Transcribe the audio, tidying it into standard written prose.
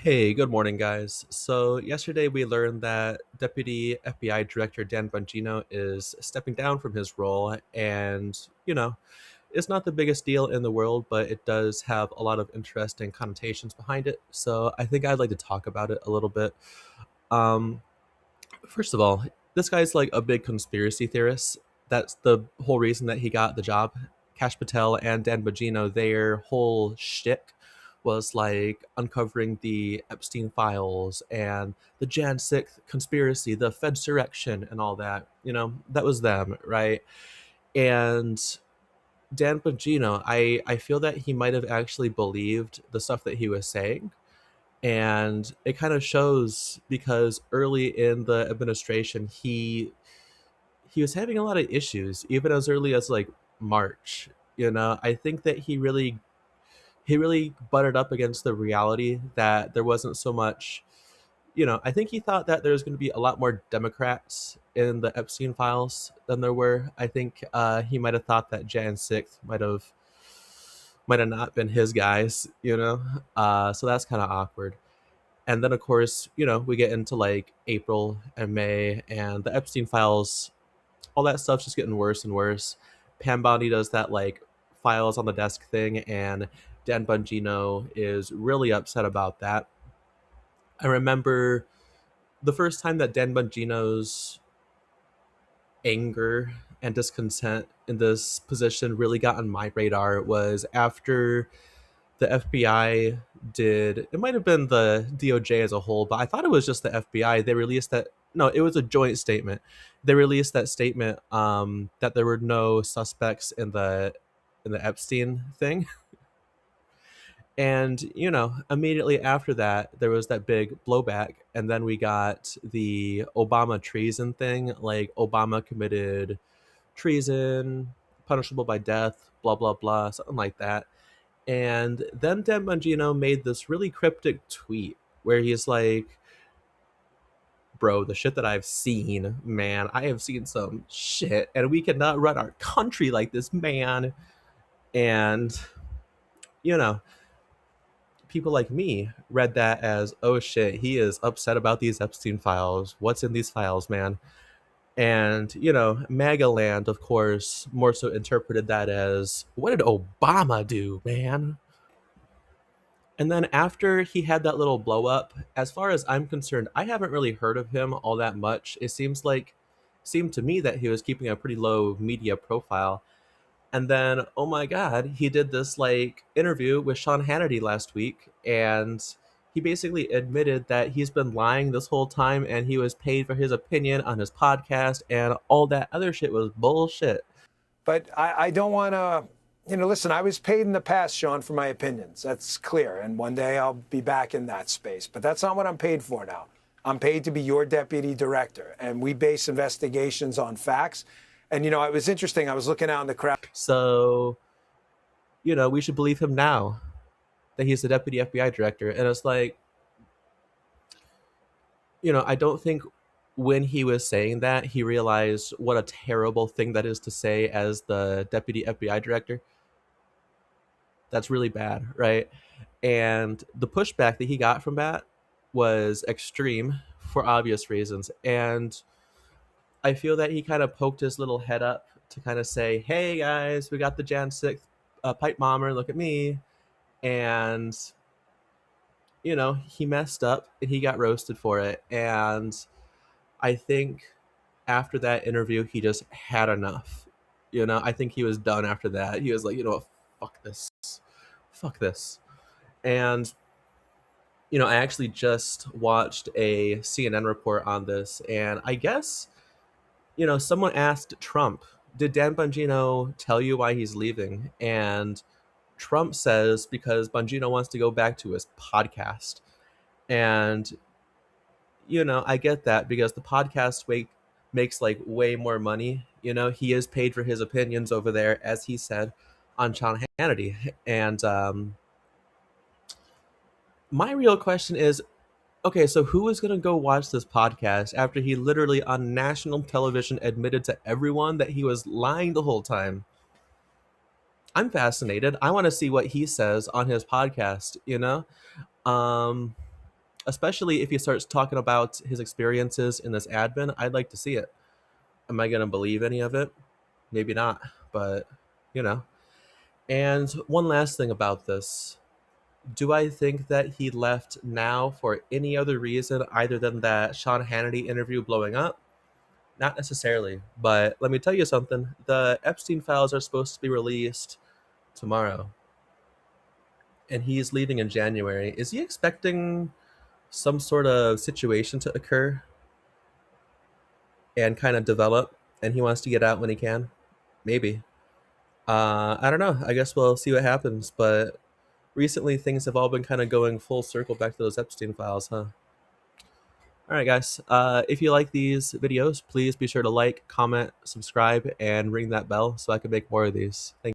Hey, good morning, guys. So, yesterday we learned that Deputy FBI Director Dan Bongino is stepping down from his role, and, it's not the biggest deal in the world, but it does have a lot of interesting connotations behind it. So, I think I'd like to talk about it a little bit. Um, First of all, this guy's like a big conspiracy theorist. That's the whole reason that he got the job. Cash Patel and Dan Bongino, their whole shtick was like uncovering the Epstein files and the Jan 6th conspiracy, the Fedsurrection, and all that. That was them, right? And Dan Bongino, I feel that he might have actually believed the stuff that he was saying, and it kind of shows because early in the administration he was having a lot of issues even as early as like March. I think that he really butted up against the reality that there wasn't so much. I think he thought that there was going to be a lot more Democrats in the Epstein files than there were. I think he might have thought that Jan 6th might have not been his guys. So that's kind of awkward. And then, of course, we get into like April and May, and the Epstein files, all that stuff's just getting worse and worse. Pam Bondi does that like files on the desk thing, and Dan Bongino is really upset about that. I remember the first time that Dan Bongino's anger and discontent in this position really got on my radar was after the FBI did, it might have been the DOJ as a whole, but I thought it was just the FBI. They released that, no, it was a joint statement. They released that statement that there were no suspects in the Epstein thing. And, immediately after that, there was that big blowback. And then we got the Obama treason thing. Like, Obama committed treason, punishable by death, blah, blah, blah, something like that. And then Dan Bongino made this really cryptic tweet where he's like, bro, the shit that I've seen, man, I have seen some shit, and we cannot run our country like this, man. And, you know, people like me read that as, oh shit, he is upset about these Epstein files. What's in these files, man? And, MAGA land, of course, more so interpreted that as, what did Obama do, man? And then after he had that little blow up, as far as I'm concerned, I haven't really heard of him all that much. Seemed to me that he was keeping a pretty low media profile. And then, oh my god, he did this like interview with Sean Hannity last week, and he basically admitted that he's been lying this whole time and he was paid for his opinion on his podcast, and all that other shit was bullshit. But I don't want to, listen, I was paid in the past, Sean, for my opinions. That's clear. And one day I'll be back in that space. But that's not what I'm paid for now. I'm paid to be your deputy director. And we base investigations on facts. And, it was interesting. I was looking out in the crowd. So, we should believe him now that he's the deputy FBI director. And it's like, I don't think when he was saying that, he realized what a terrible thing that is to say as the deputy FBI director. That's really bad, right? And the pushback that he got from that was extreme for obvious reasons. And I feel that he kind of poked his little head up to kind of say, hey guys, we got the Jan 6th pipe bomber, look at me. And, he messed up and he got roasted for it. And I think after that interview, he just had enough. I think he was done after that. He was like, what, fuck this. Fuck this. And, I actually just watched a CNN report on this, and I guess, someone asked Trump, did Dan Bongino tell you why he's leaving? And Trump says because Bongino wants to go back to his podcast. And, I get that because the podcast makes like way more money. He is paid for his opinions over there, as he said on Sean Hannity. And my real question is, okay, so who is going to go watch this podcast after he literally on national television admitted to everyone that he was lying the whole time? I'm fascinated. I want to see what he says on his podcast. Um, especially if he starts talking about his experiences in this admin. I'd like to see it. Am I going to believe any of it? Maybe not, but you know. And one last thing about this. Do I think that he left now for any other reason other than that Sean Hannity interview blowing up? Not necessarily, but let me tell you something. The Epstein files are supposed to be released tomorrow, and he's leaving in January. Is he expecting some sort of situation to occur and kind of develop, and he wants to get out when he can? Maybe. I don't know. I guess we'll see what happens, but recently things have all been kind of going full circle back to those Epstein files, huh? All right, guys. If you like these videos, please be sure to like, comment, subscribe, and ring that bell so I can make more of these. Thank you.